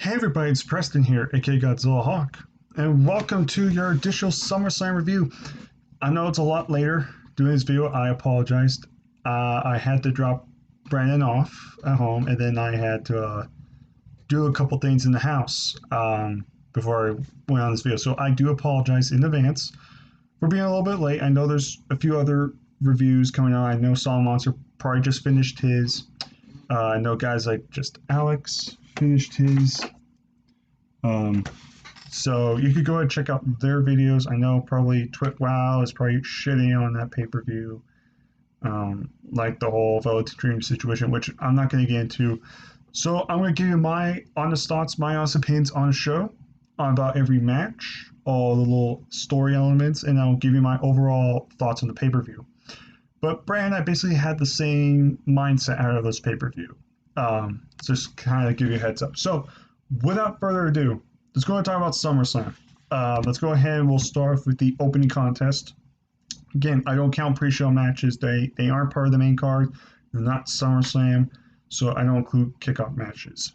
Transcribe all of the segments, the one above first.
Hey everybody, it's Preston here, aka Godzilla Hawk, and welcome to your additional Summerslam review. I know it's a lot later doing this video, I apologized. I had to drop Brandon off at home, and then I had to do a couple things in the house before I went on this video, so I do apologize in advance for being a little bit late. I know there's a few other reviews coming out. I know Solid Monster probably just finished his. I know guys like just Alex finished his. So you could go ahead and check out their videos. I know probably TwitWow is probably shitting on that pay-per-view, like the whole Velvet Dream situation, which I'm not going to get into. So I'm going to give you my honest thoughts, my honest opinions on the show, about every match, all the little story elements, and I'll give you my overall thoughts on the pay-per-view. But Brand, I basically had the same mindset out of this pay-per-view. Just kind of give you a heads up. So without further ado, let's go and talk about SummerSlam. Let's go ahead and we'll start with the opening contest. Again, I don't count pre-show matches. They aren't part of the main card. They're not SummerSlam, so I don't include kickoff matches.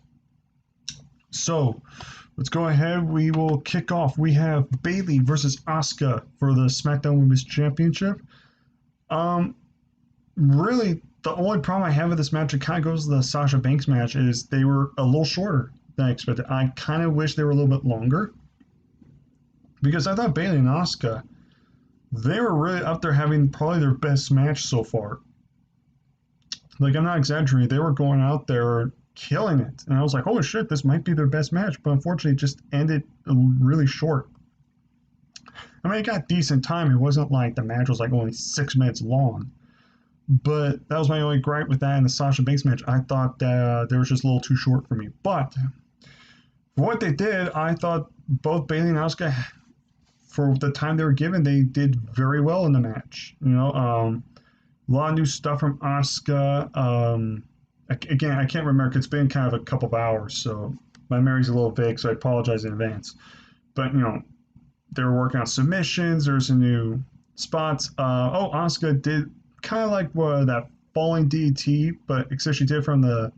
So let's go ahead. We will kick off. We have Bayley versus Asuka for the SmackDown Women's Championship. Really, the only problem I have with this match, it kind of goes to the Sasha Banks match, is they were a little shorter than I expected. I kind of wish they were a little bit longer, because I thought Bayley and Asuka, they were really up there having probably their best match so far. Like, I'm not exaggerating. They were going out there killing it. And I was like, holy shit, this might be their best match. But unfortunately, it just ended really short. I mean, it got decent time. It wasn't like the match was like only 6 minutes long. But that was my only gripe with that in the Sasha Banks match. I thought that they were just a little too short for me. But for what they did, I thought both Bayley and Asuka, for the time they were given, they did very well in the match. You know, a lot of new stuff from Asuka. Again, I can't remember, 'cause it's been kind of a couple of hours, so my memory's a little vague, so I apologize in advance. But, you know, they were working on submissions. There's some new spots. Asuka did kind of like that falling DT, but except she did it from the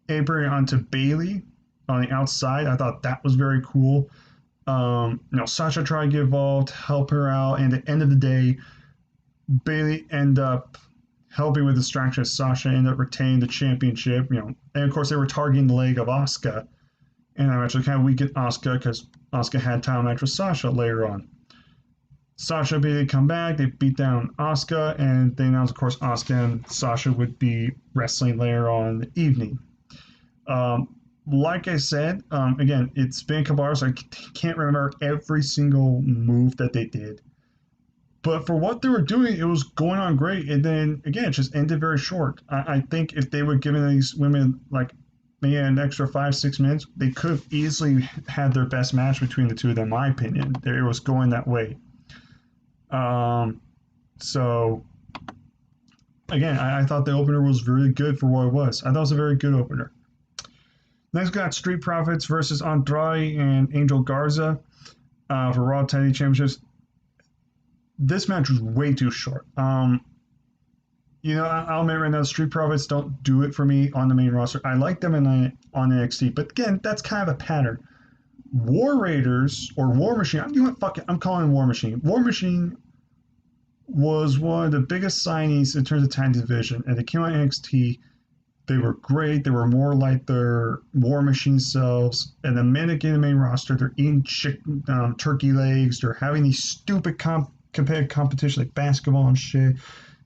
apron onto Bayley on the outside. I thought that was very cool. Sasha tried to get involved, help her out, and at the end of the day, Bayley ended up helping with distraction. Sasha ended up retaining the championship. And of course they were targeting the leg of Asuka, and that actually kind of weakened Asuka because Asuka had a title match with Sasha later on. Sasha and Bayley come back, they beat down Asuka, and they announced, of course, Asuka and Sasha would be wrestling later on in the evening. Like I said, again, it's been a couple hours, so I can't remember every single move that they did. But for what they were doing, it was going on great, and then, again, it just ended very short. I think if they would give these women, like, maybe an extra 5-6 minutes, they could have easily had their best match between the two of them, in my opinion. It was going that way. So again, I thought the opener was really good for what it was. I thought it was a very good opener. Next, we got Street Profits versus Andrade and Angel Garza for Raw Tag Team Championships. This match was way too short. I'll admit right now, Street Profits don't do it for me on the main roster. I like them on NXT, but again, that's kind of a pattern. War Raiders or War Machine, I'm calling them War Machine. War Machine was one of the biggest signings in terms of tag division, and they came on NXT. They were great. They were more like their War Machine selves. And the minute they get in the main roster, they're eating turkey legs. They're having these stupid competitive competition like basketball and shit,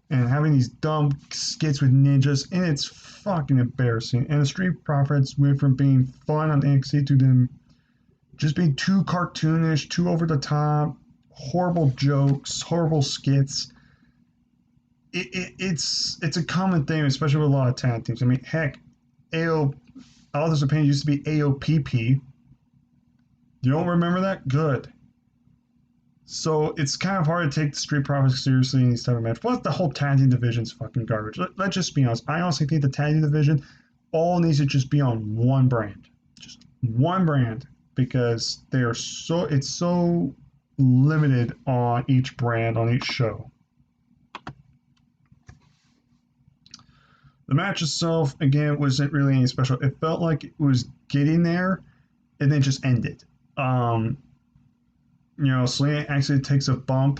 and having these dumb skits with ninjas, and it's fucking embarrassing. And the Street Profits went from being fun on NXT to them just being too cartoonish, too over the top, horrible jokes, horrible skits. It's a common thing, especially with a lot of tag teams. I mean, heck, all this opinion used to be AOPP. You don't remember that? Good. So it's kind of hard to take the Street Profits seriously in these type of matches. Plus, the whole tag team division is fucking garbage. Let's just be honest. I honestly think the tag team division all needs to just be on one brand. Just one brand. Because it's so limited on each brand, on each show. The match itself, again, wasn't really anything special. It felt like it was getting there and then just ended. Um, Selena actually takes a bump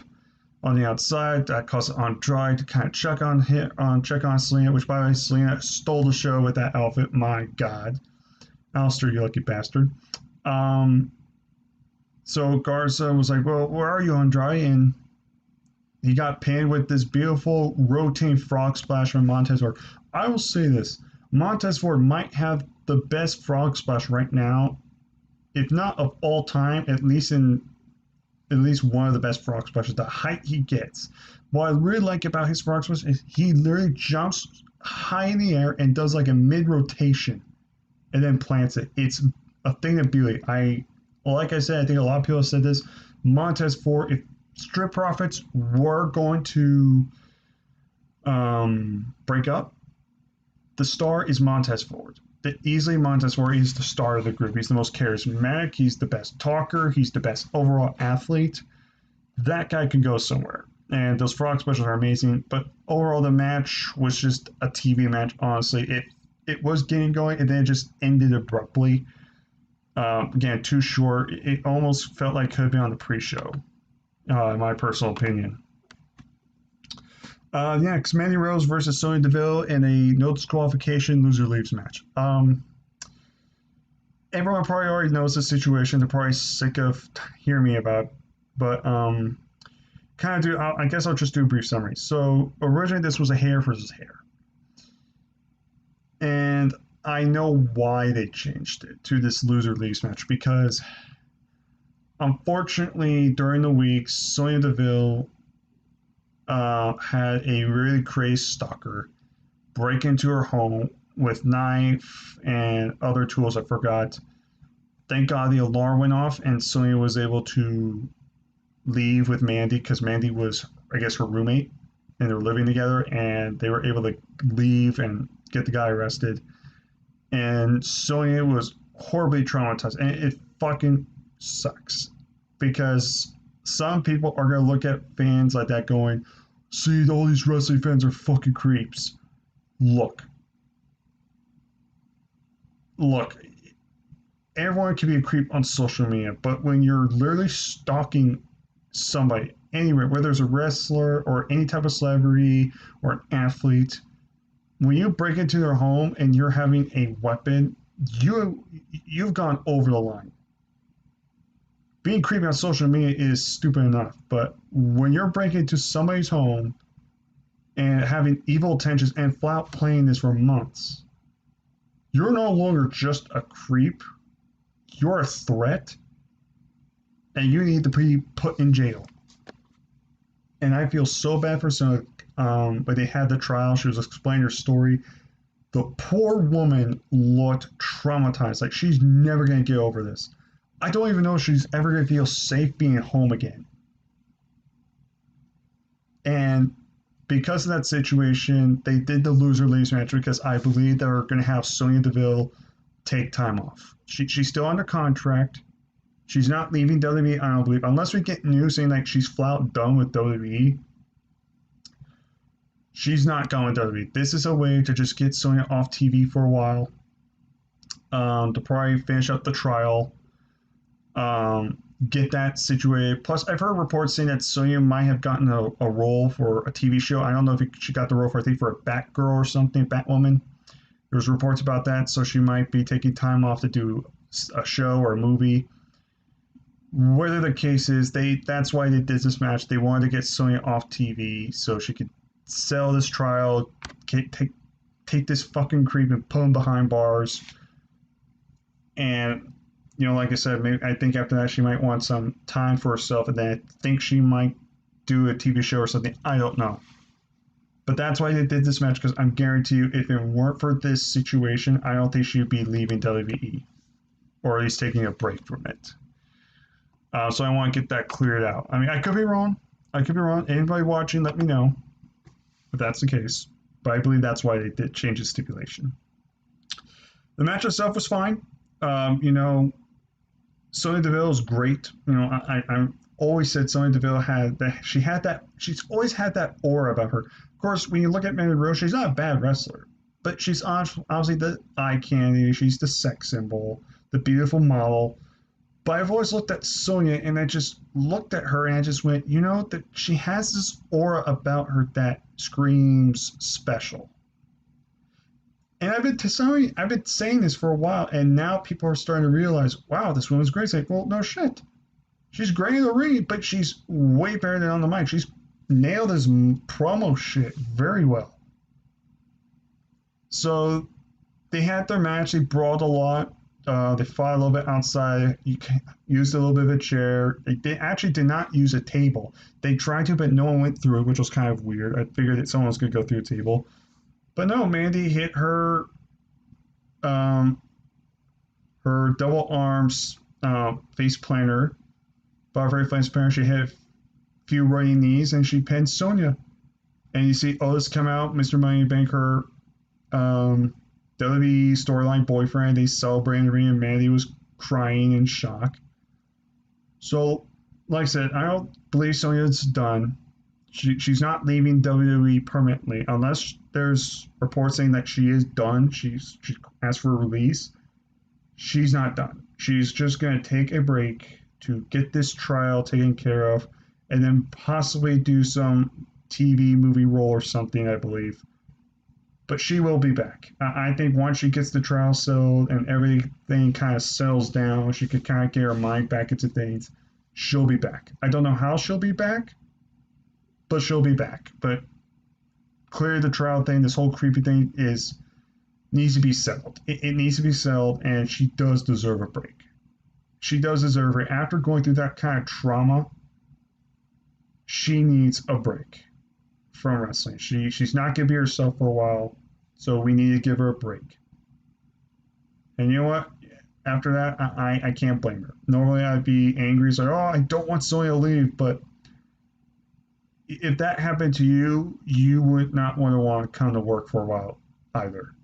on the outside that causes Andrade to kind of check on Selena, which by the way, Selena stole the show with that outfit. My God. Alistair, you lucky bastard. Um, so Garza was like, well, where are you, Andrade? And he got pinned with this beautiful rotating frog splash from Montez Ford. I will say this. Montez Ford might have the best frog splash right now, if not of all time, at least one of the best frog splashes. The height he gets. What I really like about his frog splash is he literally jumps high in the air and does like a mid rotation and then plants it. It's a thing of beauty. Like I said, I think a lot of people said this. Montez Ford, if Strip Profits were going to break up, the star is Montez Ford. Easily Montez Ford is the star of the group. He's the most charismatic. He's the best talker. He's the best overall athlete. That guy can go somewhere. And those frog specials are amazing. But overall, the match was just a TV match, honestly. It was getting going, and then it just ended abruptly. Again, too short. It almost felt like it could have been on the pre-show, in my personal opinion. Next, Mandy Rose versus Sonya Deville in a no disqualification loser leaves match. Everyone probably already knows the situation. They're probably sick of hearing me about it. But I guess I'll just do a brief summary. So originally this was a hair versus hair. And I know why they changed it to this loser leaves match because unfortunately during the week, Sonya Deville had a really crazy stalker break into her home with knife and other tools. I forgot. Thank God the alarm went off and Sonya was able to leave with Mandy because Mandy was, I guess, her roommate and they were living together and they were able to leave and get the guy arrested. And Sonya was horribly traumatized and it fucking sucks because some people are going to look at fans like that going, see, all these wrestling fans are fucking creeps. Look, everyone can be a creep on social media, but when you're literally stalking somebody, anywhere, whether it's a wrestler or any type of celebrity or an athlete, when you break into their home and you're having a weapon, you've gone over the line. Being creepy on social media is stupid enough, but when you're breaking into somebody's home and having evil intentions and flat playing this for months, you're no longer just a creep. You're a threat, and you need to be put in jail. And I feel so bad for Sonya. But they had the trial. She was explaining her story. The poor woman looked traumatized. Like she's never going to get over this. I don't even know if she's ever going to feel safe being home again. And because of that situation, they did the loser leaves match because I believe they're going to have Sonya Deville take time off. She's still under contract. She's not leaving WWE, I don't believe, unless we get news saying like she's flat done with WWE. She's not going with WWE. This is a way to just get Sonya off TV for a while. To probably finish up the trial. Get that situated. Plus, I've heard reports saying that Sonya might have gotten a role for a TV show. I don't know if she got the role for, I think, for a Batgirl or something, Batwoman. There's reports about that, so she might be taking time off to do a show or a movie. Whether the case is, that's why they did this match. They wanted to get Sonya off TV so she could sell this trial, take this fucking creep and put him behind bars. And, like I said, maybe I think after that she might want some time for herself, and then I think she might do a TV show or something. I don't know. But that's why they did this match, because I'm guarantee you, if it weren't for this situation, I don't think she would be leaving WWE, or at least taking a break from it. So I want to get that cleared out. I mean, I could be wrong. Anybody watching, let me know if that's the case. But I believe that's why they did change the stipulation. The match itself was fine. Sonya Deville is great. I always said Sonya Deville she's always had that aura about her. Of course, when you look at Mandy Rose, she's not a bad wrestler. but she's obviously the eye candy. She's the sex symbol, the beautiful model. But I've always looked at Sonya and I just looked at her and I just went, you know, that she has this aura about her that screams special. And I've been saying this for a while, and now people are starting to realize, wow, this woman's great. It's like, well, no shit. She's great in the ring, but she's way better than on the mic. She's nailed this promo shit very well. So they had their match. They brawled a lot. They fought a little bit outside. You used a little bit of a chair. They actually did not use a table. They tried to, but no one went through it, which was kind of weird. I figured that someone was going to go through a table. But no, Mandy hit her her double arms face planter. Barbary face planter. She hit a few running knees, and she pinned Sonya. And you see Otis come out, Mr. Money in the Bank, her WWE storyline boyfriend. They celebrated the ring, and Mandy was crying in shock. So, like I said, I don't believe Sonya's done. She's not leaving WWE permanently unless there's reports saying that she is done. She asked for a release. She's not done. She's just going to take a break to get this trial taken care of and then possibly do some TV movie role or something, I believe. But she will be back. I think once she gets the trial settled and everything kind of settles down, she could kind of get her mind back into things, she'll be back. I don't know how she'll be back, but she'll be back. But clearly the trial thing, this whole creepy thing needs to be settled. It needs to be settled, and she does deserve a break. She does deserve it. After going through that kind of trauma, she needs a break from wrestling. She's not going to be herself for a while, so we need to give her a break. And you know what? After that, I can't blame her. Normally I'd be angry, it's like, oh, I don't want Sonya to leave, but if that happened to you, you would not want to come to work for a while either.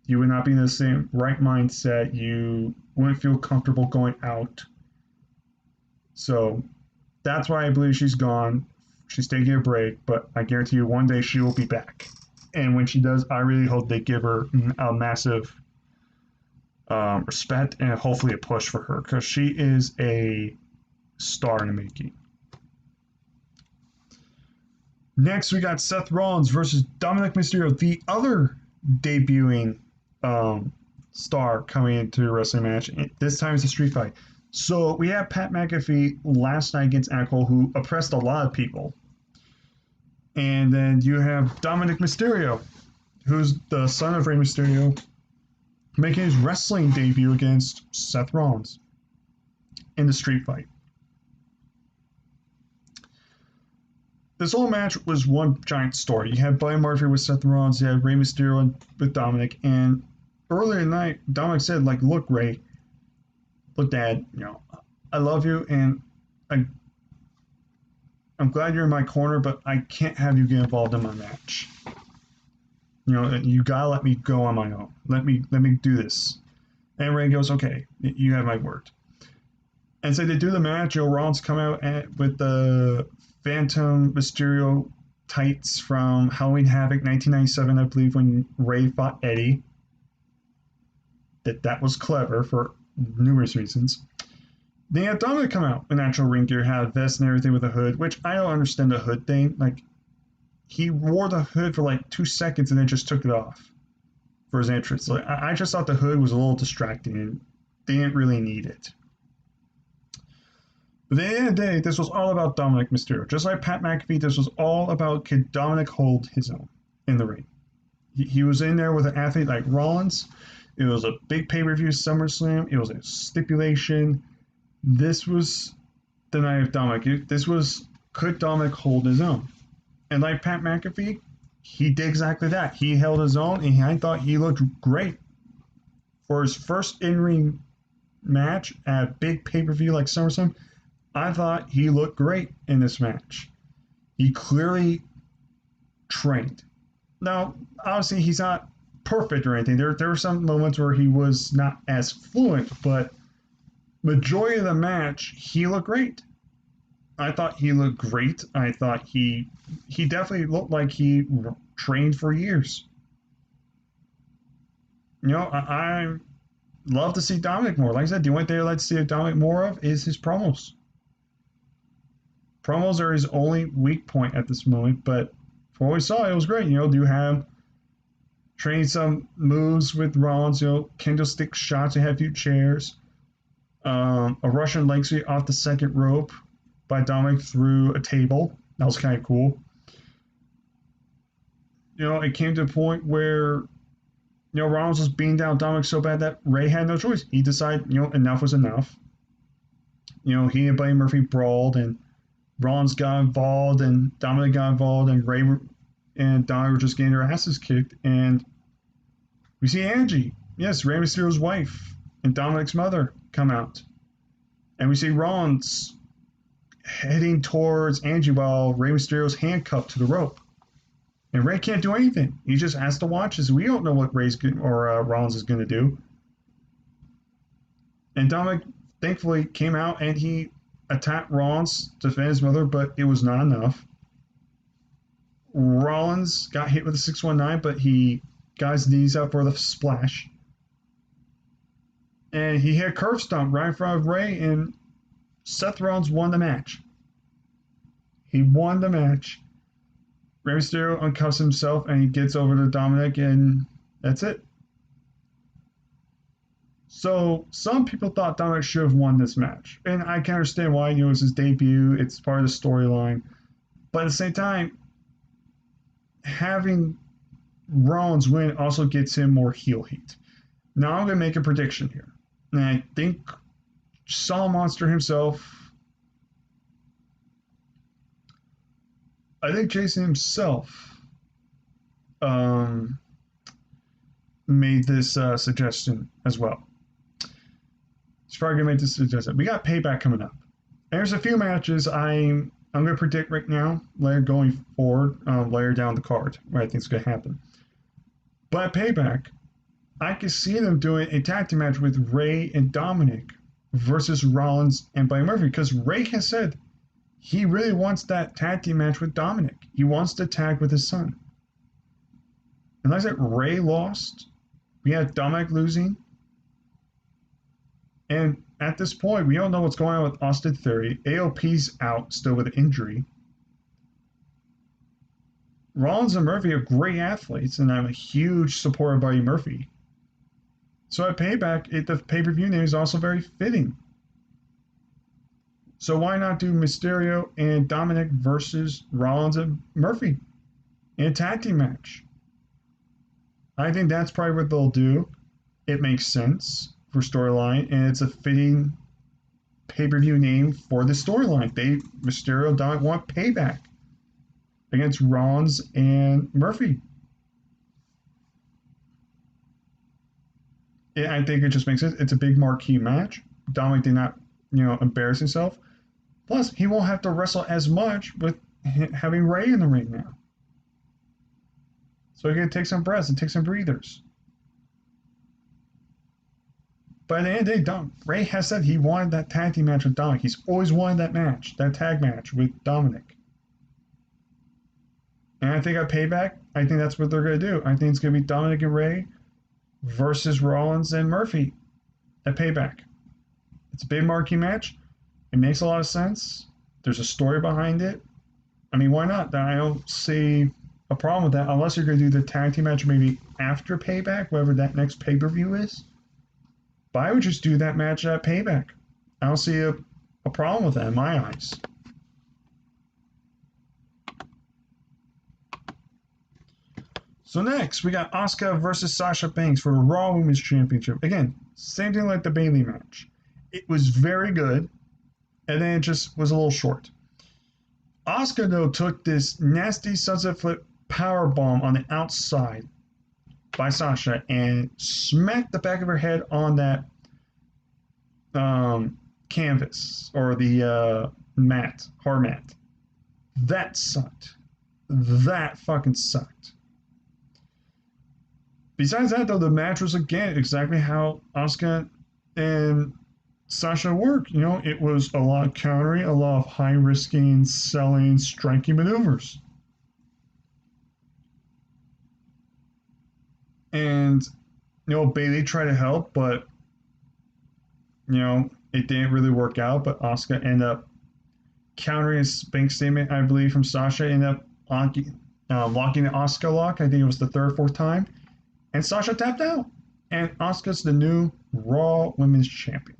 You would not be in the same right mindset. You wouldn't feel comfortable going out. So that's why I believe she's gone. She's taking a break, but I guarantee you one day she will be back. And when she does, I really hope they give her a massive respect and hopefully a push for her, because she is a star in the making. Next, we got Seth Rollins versus Dominic Mysterio, the other debuting star coming into the wrestling match. This time it's a street fight. So we have Pat McAfee last night against Axel, who oppressed a lot of people. And then you have Dominic Mysterio, who's the son of Rey Mysterio, making his wrestling debut against Seth Rollins in the street fight. This whole match was one giant story. You had Buddy Murphy with Seth Rollins, you had Rey Mysterio with Dominic, and earlier in the night, Dominic said, like, look, Rey, look, Dad, you know, I love you, and I'm glad you're in my corner, but I can't have you get involved in my match. You know, you gotta let me go on my own. Let me do this. And Rey goes, okay, you have my word. And so they do the match. Rollins come out with the Phantom Mysterio tights from Halloween Havoc 1997, I believe, when Rey fought Eddie. That was clever for numerous reasons. They had Dominic come out in actual ring gear, had a vest and everything with a hood, which I don't understand the hood thing. Like, he wore the hood for like 2 seconds and then just took it off for his entrance. Like, I just thought the hood was a little distracting and they didn't really need it. But at the end of the day, this was all about Dominic Mysterio. Just like Pat McAfee, this was all about, could Dominic hold his own in the ring? He was in there with an athlete like Rollins. It was a big pay-per-view, SummerSlam. It was a stipulation. This was the night of Dominic. This was, could Dominic hold his own? And like Pat McAfee, he did exactly that. He held his own, and I thought he looked great. For his first in-ring match at a big pay-per-view like SummerSlam, I thought he looked great in this match. He clearly trained. Now, obviously, he's not perfect or anything. There were some moments where he was not as fluent, but majority of the match, he looked great. I thought he looked great. I thought he definitely looked like he trained for years. I love to see Dominic more. Like I said, the only thing I'd like to see Dominic more of is his promos. Promos are his only weak point at this moment, but from what we saw, it was great. Do have train some moves with Rollins, candlestick shots, they had a few chairs. A Russian leg sweep off the second rope by Dominic through a table. That was kind of cool. It came to a point where, Rollins was beating down Dominic so bad that Ray had no choice. He decided, enough was enough. He and Buddy Murphy brawled, and Rollins got involved, and Dominic got involved, and Ray and Dominic were just getting their asses kicked. And we see Angie, yes, Rey Mysterio's wife, and Dominic's mother come out. And we see Rollins heading towards Angie while Rey Mysterio's handcuffed to the rope. And Ray can't do anything. He just has to watch as we don't know what Rollins is going to do. And Dominic thankfully came out and he attacked Rollins to defend his mother, but it was not enough. Rollins got hit with a 619, but he got his knees up for the splash. And he hit a curve stomp right in front of Ray, and Seth Rollins won the match. He won the match. Rey Mysterio uncuffs himself and he gets over to Dominic, and that's it. So some people thought Dominic should have won this match, and I can understand why. It was his debut, it's part of the storyline, but at the same time, having Rollins win also gets him more heel heat. Now I'm going to make a prediction here, and I think Saw Monster himself, I think Jason himself made this suggestion as well. He's probably going to make this suggestion. We got Payback coming up. And there's a few matches I'm going to predict right now, later going forward, later down the card, what I think is going to happen. But at Payback, I can see them doing a tag team match with Ray and Dominic versus Rollins and Buddy Murphy, because Ray has said he really wants that tag team match with Dominic. He wants to tag with his son. And like I said, Ray lost. We had Dominic losing. And at this point, we don't know what's going on with Austin Theory. AOP's out still with an injury. Rollins and Murphy are great athletes, and I'm a huge supporter of Buddy Murphy. So at Payback, the pay-per-view name is also very fitting. So why not do Mysterio and Dominic versus Rollins and Murphy in a tag team match? I think that's probably what they'll do. It makes sense for storyline, and it's a fitting pay-per-view name for the storyline. Mysterio and Dominic want Payback against Rollins and Murphy. I think it just makes sense. It's a big marquee match. Dominic did not, embarrass himself. Plus, he won't have to wrestle as much with having Ray in the ring now. So he can take some breaths and take some breathers. But at the end of the day, Ray has said he wanted that tag team match with Dominic. He's always wanted that match, that tag match with Dominic. And I think at Payback, I think that's what they're going to do. I think it's going to be Dominic and Ray versus Rollins and Murphy at Payback. It's a big marquee match. It makes a lot of sense. There's a story behind it. I mean, why not? I don't see a problem with that, unless you're going to do the tag team match maybe after Payback, whatever that next pay-per-view is. But I would just do that match at Payback. I don't see a problem with that in my eyes. So next, we got Asuka versus Sasha Banks for the Raw Women's Championship. Again, same thing like the Bayley match. It was very good, and then it just was a little short. Asuka, though, took this nasty sunset flip power bomb on the outside by Sasha and smacked the back of her head on that canvas, or the mat, hard mat. That sucked. That fucking sucked. Besides that, though, the match was, again, exactly how Asuka and Sasha work. It was a lot of countering, a lot of high-risking, selling, striking maneuvers. And Bailey tried to help, but it didn't really work out. But Asuka ended up countering his bank statement, I believe, from Sasha, ended up locking the Asuka lock. I think it was the third, fourth time, and Sasha tapped out, and Asuka's the new Raw Women's Champion.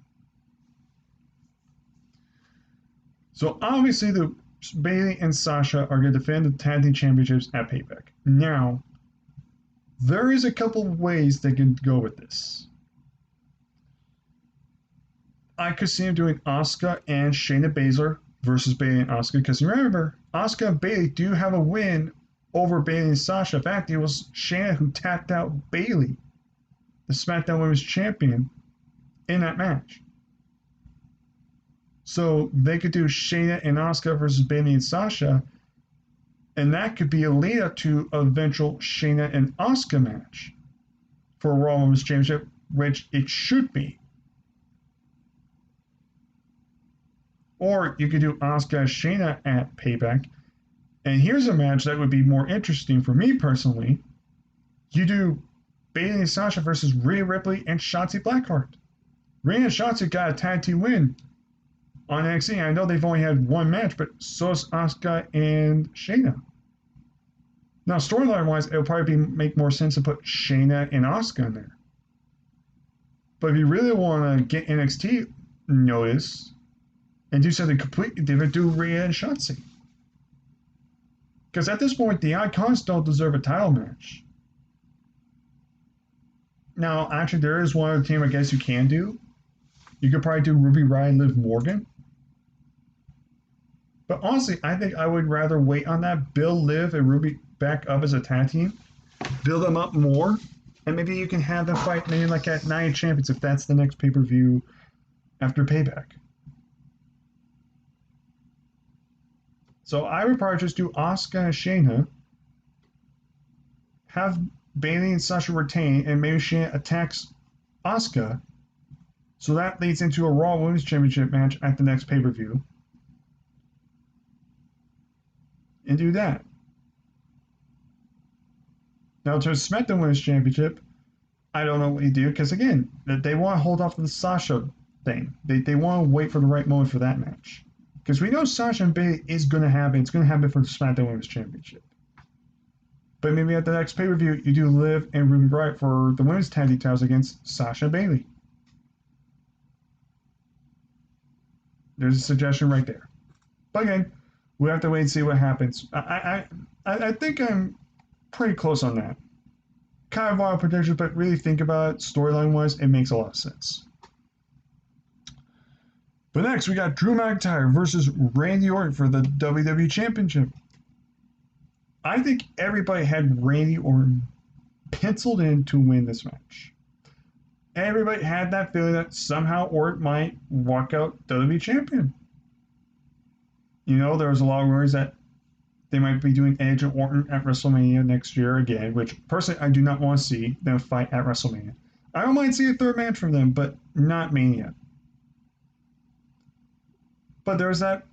So obviously, the Bayley and Sasha are going to defend the tag team championships at Payback. Now, there is a couple of ways they can go with this. I could see him doing Asuka and Shayna Baszler versus Bayley and Asuka, because remember, Asuka and Bayley do have a win over Bayley and Sasha. In fact, it was Shayna who tapped out Bayley, the SmackDown Women's Champion, in that match. So they could do Shayna and Asuka versus Bayley and Sasha, and that could be a lead up to an eventual Shayna and Asuka match for a Raw Women's Championship, which it should be. Or you could do Asuka and Shayna at Payback. And here's a match that would be more interesting for me personally. You do Bayley and Sasha versus Rhea Ripley and Shotzi Blackheart. Rhea and Shotzi got a tag team win on NXT. I know they've only had one match, but so is Asuka and Shayna. Now, storyline-wise, it would probably make more sense to put Shayna and Asuka in there. But if you really want to get NXT notice and do something completely different, do Rhea and Shotzi. Because at this point, the Icons don't deserve a title match. Now, actually, there is one other team I guess you can do. You could probably do Ruby Riott and Liv Morgan. But honestly, I think I would rather wait on that, build Liv and Ruby back up as a tag team, build them up more, and maybe you can have them fight maybe like at Night of Champions if that's the next pay-per-view after Payback. So I would probably just do Asuka and Shayna, have Bayley and Sasha retain, and maybe Shayna attacks Asuka. So that leads into a Raw Women's Championship match at the next pay-per-view. And do that. Now to SmackDown Women's Championship, I don't know what you do, because again, they want to hold off the Sasha thing. They want to wait for the right moment for that match. Because we know Sasha and Bayley is going to happen. It's going to happen for the SmackDown Women's Championship. But maybe at the next pay-per-view, you do Liv and Ruby Riott for the women's tag team titles against Sasha and Bayley. There's a suggestion right there. But again, we have to wait and see what happens. I think I'm pretty close on that. Kind of wild predictions, but really think about it, storyline-wise, it makes a lot of sense. But next, we got Drew McIntyre versus Randy Orton for the WWE Championship. I think everybody had Randy Orton penciled in to win this match. Everybody had that feeling that somehow Orton might walk out WWE Champion. There was a lot of rumors that they might be doing Edge and Orton at WrestleMania next year again, which personally I do not want to see them fight at WrestleMania. I don't mind seeing a third match from them, but not Mania. But there's that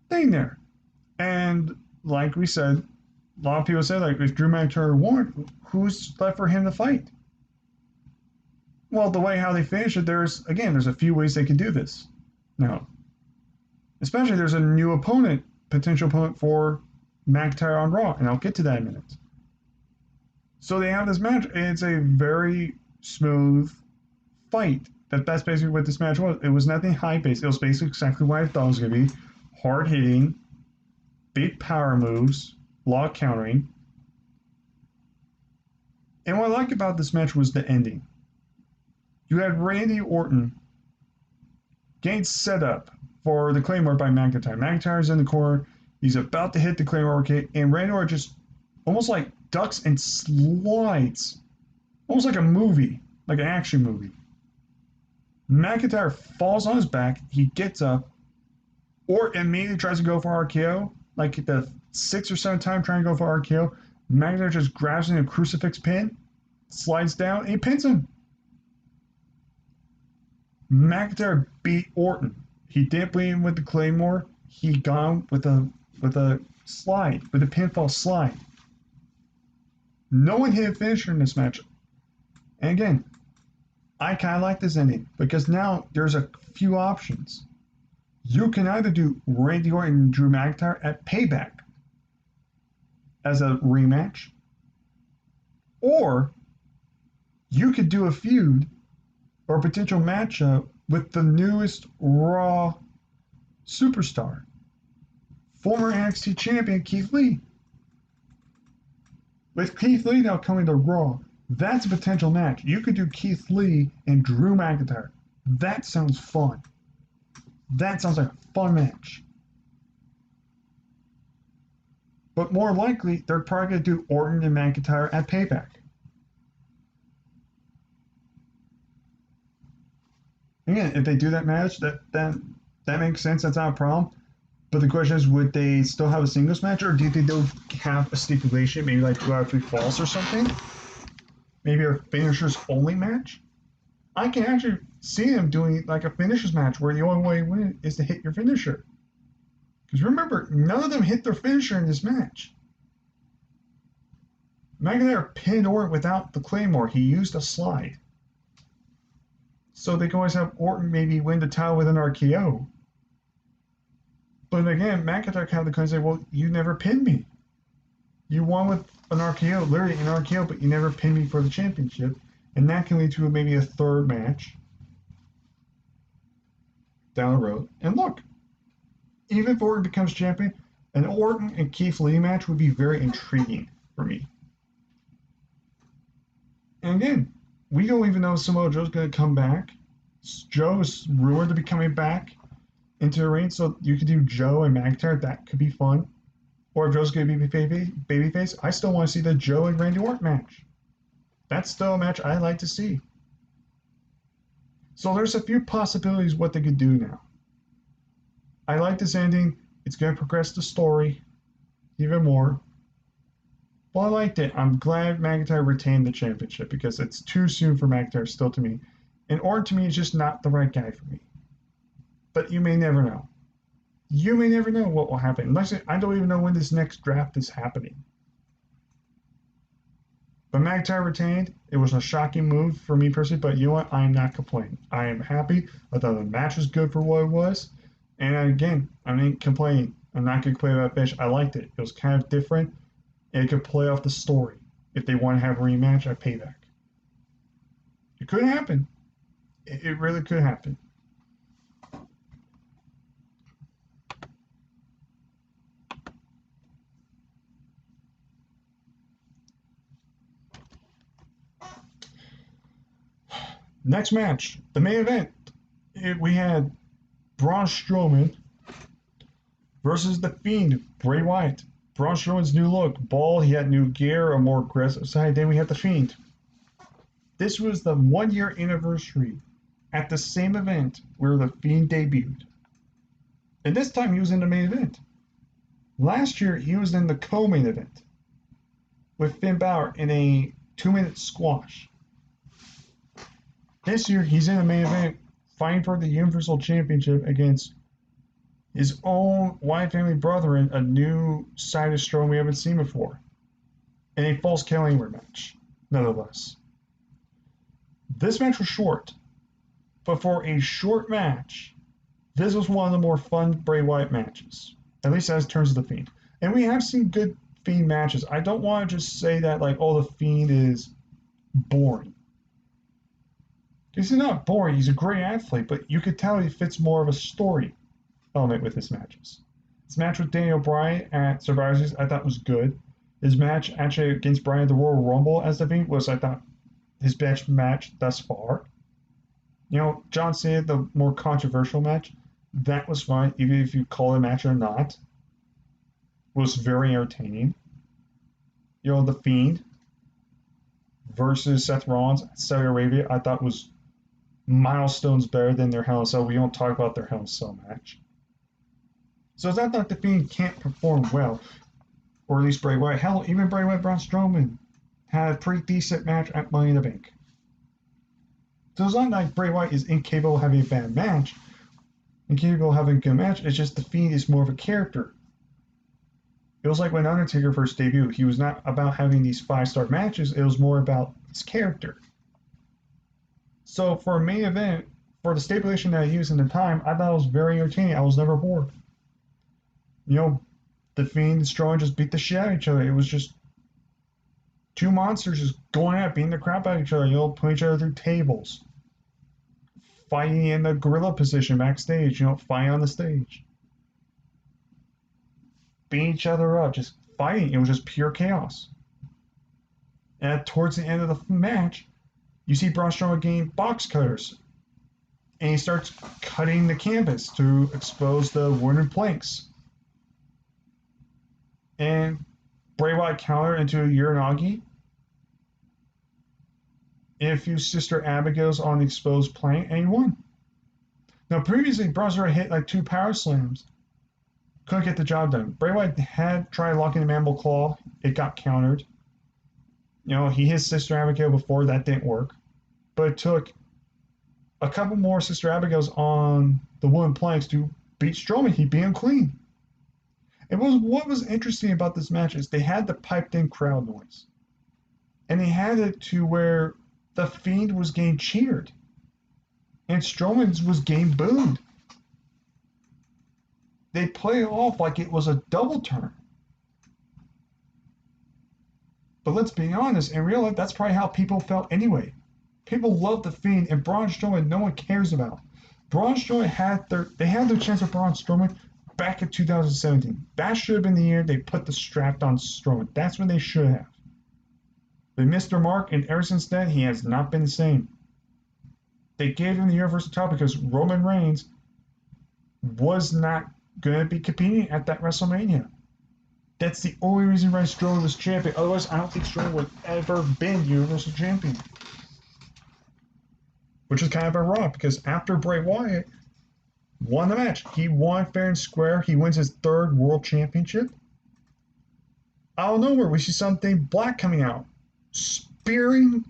thing there. And like we said, a lot of people say, like, if Drew McIntyre won, who's left for him to fight? Well, the way how they finish it, there's a few ways they can do this. Now, especially there's a new opponent, potential opponent for McIntyre on Raw, and I'll get to that in a minute. So they have this match, and it's a very smooth fight. That's basically what this match was. It was nothing high-paced. It was basically exactly what I thought it was going to be. Hard-hitting, big power moves, a lot of countering. And what I like about this match was the ending. You had Randy Orton getting set up for the Claymore by McIntyre. McIntyre's in the corner. He's about to hit the Claymore kick, and Randy Orton just almost like ducks and slides. Almost like a movie, like an action movie. McIntyre falls on his back. He gets up, or immediately tries to go for RKO. Like the 6th or 7th time trying to go for RKO. McIntyre just grabs him in a crucifix pin, slides down, and he pins him. McIntyre beat Orton. He didn't beat him with the Claymore. He got him with a slide, with a pinfall slide. No one hit a finisher in this match. And again, I kind of like this ending because now there's a few options. You can either do Randy Orton and Drew McIntyre at Payback as a rematch, or you could do a feud or a potential matchup with the newest Raw superstar, former NXT champion Keith Lee. With Keith Lee now coming to Raw, that's a potential match. You could do Keith Lee and Drew McIntyre. That sounds fun. That sounds like a fun match. But more likely, they're probably going to do Orton and McIntyre at Payback. Again, if they do that match, that makes sense. That's not a problem. But the question is, would they still have a singles match, or do they have a stipulation, maybe like 2 out of 3 falls or something? Maybe a finishers only match? I can actually see them doing like a finishers match where the only way you win is to hit your finisher. Because remember, none of them hit their finisher in this match. McIntyre pinned Orton without the Claymore. He used a slide. So they can always have Orton maybe win the title with an RKO. But again, McIntyre kind of comes and say, well, you never pinned me. You won with an RKO, literally an RKO, but you never pinned me for the championship. And that can lead to maybe a third match down the road. And look, even if Orton becomes champion, an Orton and Keith Lee match would be very intriguing for me. And again, we don't even know if Samoa Joe's going to come back. Joe is rumored to be coming back into the ring, so you could do Joe and McIntyre. That could be fun. Or if Joe's going to be babyface, I still want to see the Joe and Randy Orton match. That's still a match I'd like to see. So there's a few possibilities what they could do now. I like this ending. It's going to progress the story even more. Well, I liked it. I'm glad McIntyre retained the championship because it's too soon for McIntyre still to me. And Orton to me is just not the right guy for me. But you may never know. You may never know what will happen. Unless I don't even know when this next draft is happening. But McIntyre retained. It was a shocking move for me personally, but you know what? I am not complaining. I am happy. I thought the match was good for what it was. And again, I ain't complaining. I'm not going to complain about Fish. I liked it. It was kind of different. And it could play off the story if they want to have a rematch at Payback. It could happen. It really could happen. Next match, the main event. We had Braun Strowman versus The Fiend, Bray Wyatt. Braun Strowman's new look, bald, he had new gear, a more aggressive side. Then we had The Fiend. This was the 1-year anniversary at the same event where The Fiend debuted. And this time he was in the main event. Last year he was in the co-main event with Finn Balor in a 2-minute squash. This year he's in the main event fighting for the Universal Championship against his own Wyatt family brethren, a new side of Strowman we haven't seen before, in a false Count Anywhere match, nonetheless. This match was short, but for a short match, this was one of the more fun Bray Wyatt matches, at least as terms of The Fiend. And we have seen good Fiend matches. I don't want to just say that, like, oh, The Fiend is boring. He's not boring. He's a great athlete, but you could tell he fits more of a story element with his matches. His match with Daniel Bryan at Survivor Series I thought was good. His match actually against Bryan at the Royal Rumble as The Fiend was, I thought, his best match thus far. You know, John Cena, the more controversial match, that was fine, even if you call it a match or not. Was very entertaining. You know, The Fiend versus Seth Rollins at Saudi Arabia, I thought was milestones better than their Hell in a Cell. We don't talk about their Hell in a Cell match. So it's not that The Fiend can't perform well, or at least Bray Wyatt. Hell, even Bray Wyatt, Braun Strowman had a pretty decent match at Money in the Bank. So it's not like Bray Wyatt is incapable of having a bad match, incapable of having a good match. It's just The Fiend is more of a character. It was like when Undertaker first debuted. He was not about having these 5-star matches. It was more about his character. So for a main event, for the stipulation that I used in the time, I thought it was very entertaining. I was never bored. You know, the Fiend and Strowman just beat the shit out of each other. It was just two monsters just going at it, beating the crap out of each other. You know, putting each other through tables, fighting in the gorilla position backstage. You know, fighting on the stage, beating each other up, just fighting. It was just pure chaos. And towards the end of the match, you see Braun Strowman getting box cutters, and he starts cutting the canvas to expose the wooden planks. And Bray Wyatt countered into a Uranagi, and a few Sister Abigails on the exposed plank, and he won. Now, previously, Braun Strowman hit like 2 power slams, couldn't get the job done. Bray Wyatt had tried locking the mandible claw, it got countered. You know, he hit Sister Abigail before, that didn't work. But it took a couple more Sister Abigails on the wooden planks to beat Strowman. He beat him clean. What was interesting about this match is they had the piped in crowd noise. And they had it to where the Fiend was getting cheered. And Strowman was getting booed. They play it off like it was a double turn. But let's be honest, in real life, that's probably how people felt anyway. People love the Fiend, and Braun Strowman, no one cares about. Braun Strowman had their chance with Braun Strowman back in 2017. That should have been the year they put the strap on Strowman. That's when they should have. They missed their mark, and ever since then, he has not been the same. They gave him the Universal title because Roman Reigns was not going to be competing at that WrestleMania. That's the only reason Braun Strowman was champion. Otherwise, I don't think Strowman would have ever been Universal Champion. Which is kind of ironic because after Bray Wyatt won the match, he won fair and square. He wins his 3rd World Championship. Out of nowhere, we see something black coming out, spearing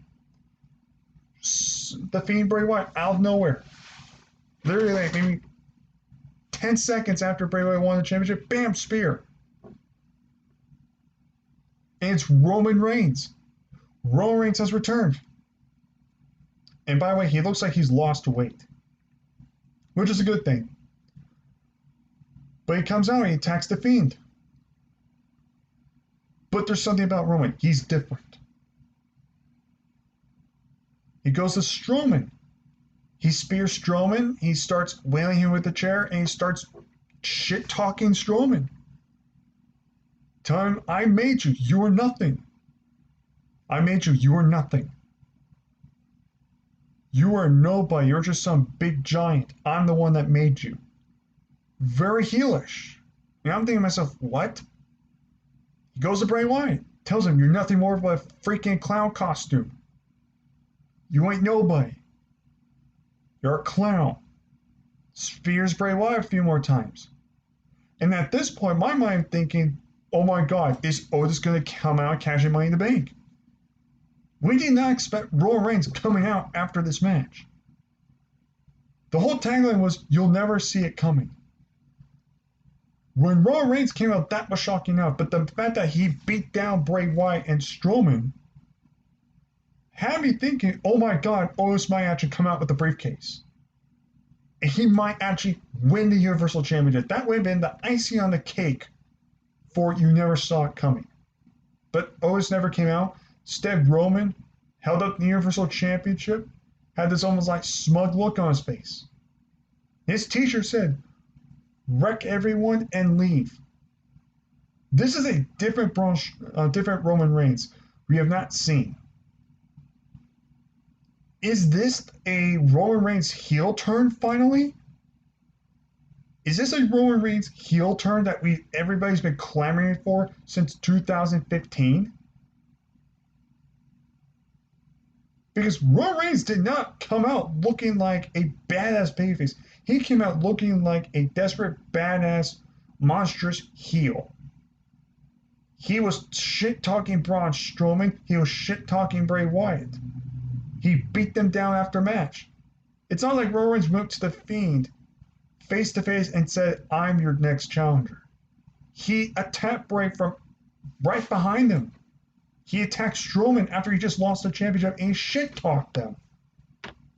the Fiend Bray Wyatt out of nowhere. Literally, like maybe 10 seconds after Bray Wyatt won the championship, bam, spear. And it's Roman Reigns. Roman Reigns has returned. And by the way, he looks like he's lost weight, which is a good thing. But he comes out and he attacks the Fiend. But there's something about Roman. He's different. He goes to Strowman. He spears Strowman. He starts wailing him with the chair, and he starts shit-talking Strowman. Telling him, I made you. You are nothing. I made you. You are nothing. You are nobody. You're just some big giant. I'm the one that made you. Very heelish. And I'm thinking to myself, what? He goes to Bray Wyatt. Tells him, you're nothing more but a freaking clown costume. You ain't nobody. You're a clown. Spears Bray Wyatt a few more times. And at this point, my mind thinking, oh my God, is Otis going to come out cashing Money in the Bank? We did not expect Roman Reigns coming out after this match. The whole tagline was, you'll never see it coming. When Roman Reigns came out, that was shocking enough, but the fact that he beat down Bray Wyatt and Strowman had me thinking, oh my God, Otis might actually come out with the briefcase. And he might actually win the Universal Championship. That would have been the icing on the cake for you never saw it coming. But Otis never came out. Instead, Roman held up the Universal Championship, had this almost like smug look on his face. His t-shirt said, wreck everyone and leave. This is a different Roman Reigns we have not seen. Is this a Roman Reigns heel turn finally? Is this a Roman Reigns heel turn that everybody's been clamoring for since 2015? Because Roman Reigns did not come out looking like a badass babyface. He came out looking like a desperate, badass, monstrous heel. He was shit-talking Braun Strowman. He was shit-talking Bray Wyatt. He beat them down after match. It's not like Roman Reigns went to the Fiend face-to-face and said, I'm your next challenger. He attacked Bray from right behind him. He attacked Strowman after he just lost the championship and he shit-talked them.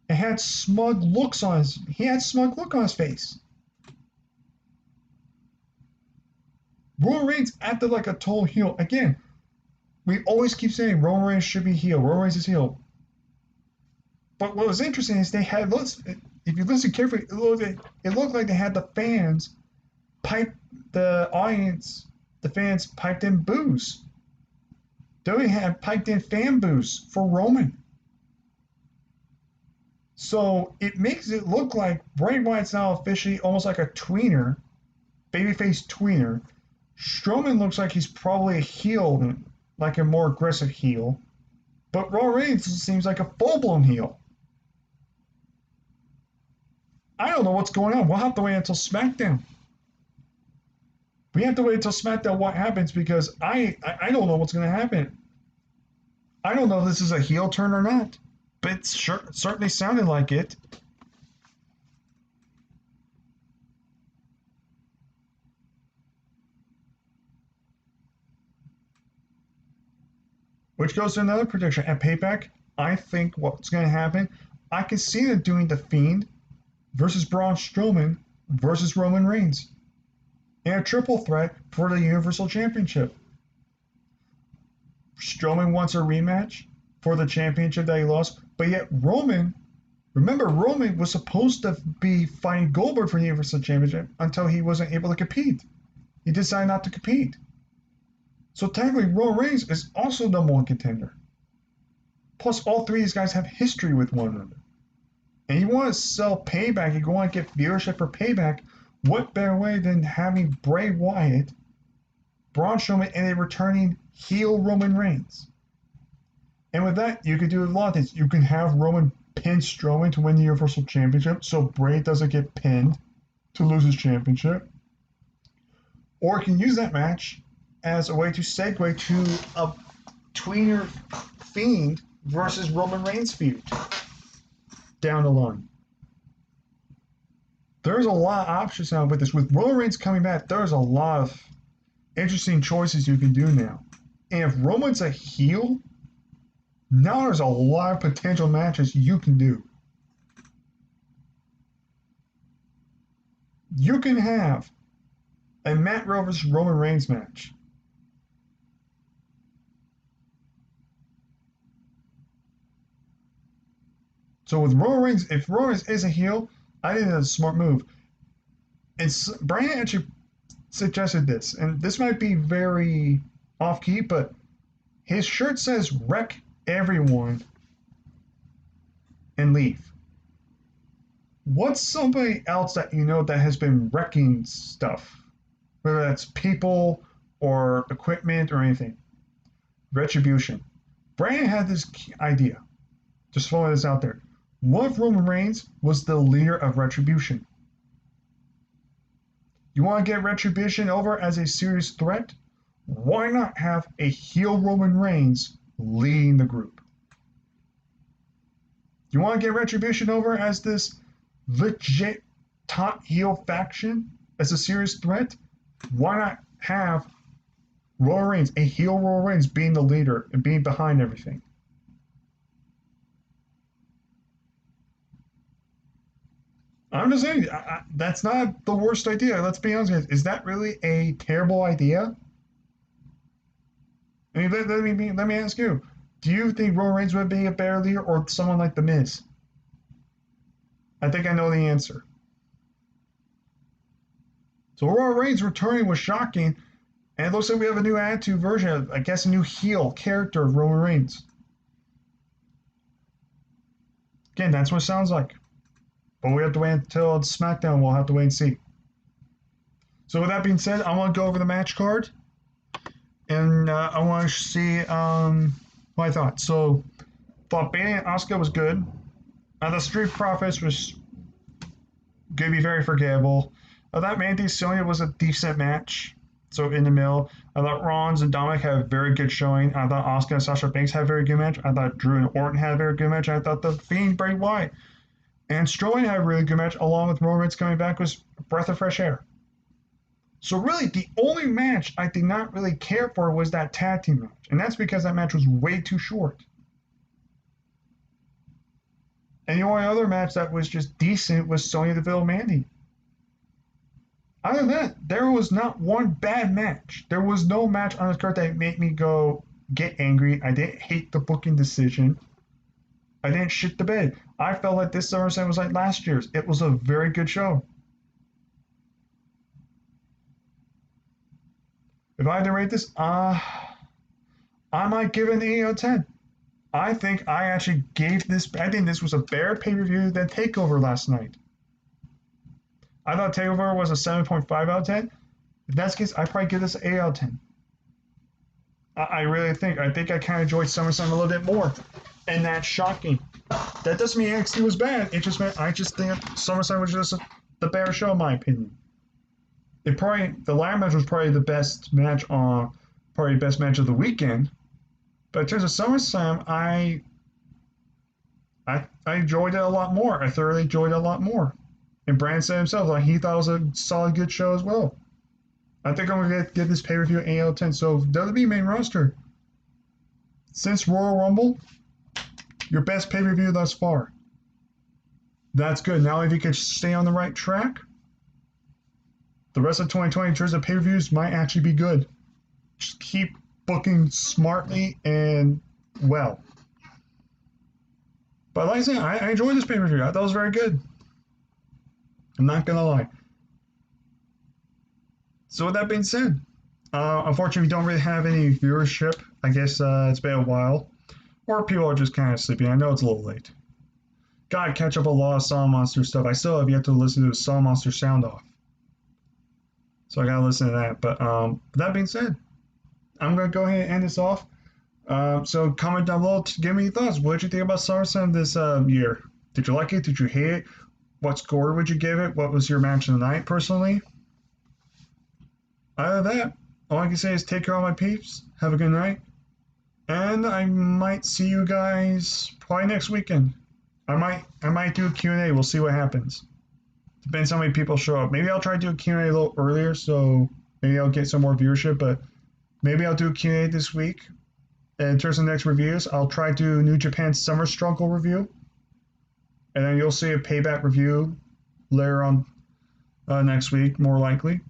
It had smug looks on his. He had smug look on his face. Roman Reigns acted like a total heel. Again, we always keep saying Roman Reigns should be heel. Roman Reigns is heel. But what was interesting is they had, if you listen carefully, it looked like they had the fans pipe, the audience, the fans piped in boos. They had piped in fan boos for Roman. So it makes it look like Bray Wyatt's now officially almost like a tweener, babyface tweener. Strowman looks like he's probably a heel, like a more aggressive heel. But Roman Reigns seems like a full-blown heel. I don't know what's going on. We'll have to wait until SmackDown. We have to wait until SmackDown what happens because I don't know what's going to happen. I don't know if this is a heel turn or not, but it certainly sounded like it. Which goes to another prediction. At Payback, I think what's going to happen, I can see them doing The Fiend versus Braun Strowman versus Roman Reigns in a triple threat for the Universal Championship. Strowman wants a rematch for the championship that he lost, but yet Roman, remember Roman was supposed to be fighting Goldberg for the Universal Championship until he wasn't able to compete. He decided not to compete. So technically Roman Reigns is also number one contender. Plus all three of these guys have history with one another. And you want to sell Payback, you want to get viewership for Payback, what better way than having Bray Wyatt, Braun Strowman, and a returning heel Roman Reigns? And with that, you could do a lot of things. You can have Roman pin Strowman to win the Universal Championship so Bray doesn't get pinned to lose his championship. Or you can use that match as a way to segue to a tweener Fiend versus Roman Reigns feud down the line. There's a lot of options now with this. With Roman Reigns coming back, there's a lot of interesting choices you can do now. And if Roman's a heel, now there's a lot of potential matches you can do. You can have a Matt Riddle versus Roman Reigns match. So with Roman Reigns, if Roman Reigns is a heel, I think that's a smart move. And Brian actually suggested this, and this might be very off-key, but his shirt says wreck everyone and leave. What's somebody else that you know that has been wrecking stuff? Whether that's people or equipment or anything. Retribution. Brian had this idea. Just throwing this out there. What if Roman Reigns was the leader of Retribution? You want to get Retribution over as a serious threat? Why not have a heel Roman Reigns leading the group? You want to get Retribution over as this legit top heel faction as a serious threat? Why not have Roman Reigns, a heel Roman Reigns, being the leader and being behind everything? I'm just saying, that's not the worst idea. Let's be honest, guys. Is that really a terrible idea? I mean, let me ask you. Do you think Roman Reigns would be a better leader or someone like The Miz? I think I know the answer. So Roman Reigns returning was shocking, and it looks like we have a new attitude version of, I guess, a new heel character of Roman Reigns. Again, that's what it sounds like. But we have to wait until it's SmackDown. We'll have to wait and see. So with that being said, I want to go over the match card. And I want to see what I thought. So, thought Bayley and Asuka was good. The Street Profits was going to be very forgettable. I thought Mandy and Sonya was a decent match. So, in the middle. I thought Rollins and Dominic had a very good showing. I thought Asuka and Sasha Banks had a very good match. I thought Drew and Orton had a very good match. I thought The Fiend, Bray Wyatt, and Strowman had a really good match, along with Roman Reigns coming back, was a breath of fresh air. So really, the only match I did not really care for was that tag team match. And that's because that match was way too short. And the only other match that was just decent was Sonya Deville Mandy. Other than that, there was not one bad match. There was no match on this card that made me get angry. I didn't hate the booking decision. I didn't shit the bed. I felt like this SummerSlam was like last year's. It was a very good show. If I had to rate this, I might give it an 8 out of 10. I think I actually gave this. I think this was a better pay-per-view than Takeover last night. I thought Takeover was a 7.5 out of 10. If that's the case, I'd probably give this an 8 out of 10. I really think. I think I kind of enjoyed SummerSlam a little bit more. And that's shocking. That doesn't mean NXT was bad. It just meant I just think SummerSlam was just the better show, in my opinion. The ladder match was probably the best match of the weekend. But in terms of SummerSlam, I enjoyed it a lot more. I thoroughly enjoyed it a lot more. And Brand said himself, like, he thought it was a solid, good show as well. I think I'm going to give this pay-per-view an 8 out of 10. So, WWE main roster. Since Royal Rumble, your best pay-per-view thus far. That's good. Now, if you could stay on the right track, the rest of 2020 in terms of pay-per-views might actually be good. Just keep booking smartly and well. But like I said, I enjoyed this pay-per-view. I thought it was very good. I'm not going to lie. So with that being said, unfortunately, we don't really have any viewership. I guess it's been a while. Or people are just kind of sleeping. I know it's a little late. Gotta catch up a lot of Song Monster stuff. I still have yet to listen to the Song Monster sound off. So I gotta listen to that. But with that being said, I'm gonna go ahead and end this off. So comment down below to give me your thoughts. What did you think about SummerSlam this year? Did you like it? Did you hate it? What score would you give it? What was your match of the night, personally? Other than that, all I can say is take care of my peeps. Have a good night. And I might see you guys probably next weekend. I might do a Q&A. We'll see what happens. Depends how many people show up. Maybe I'll try to do a Q&A a little earlier, so maybe I'll get some more viewership, but maybe I'll do a Q&A this week. And in terms of next reviews, I'll try to do New Japan Summer Struggle review. And then you'll see a Payback review later on next week, more likely.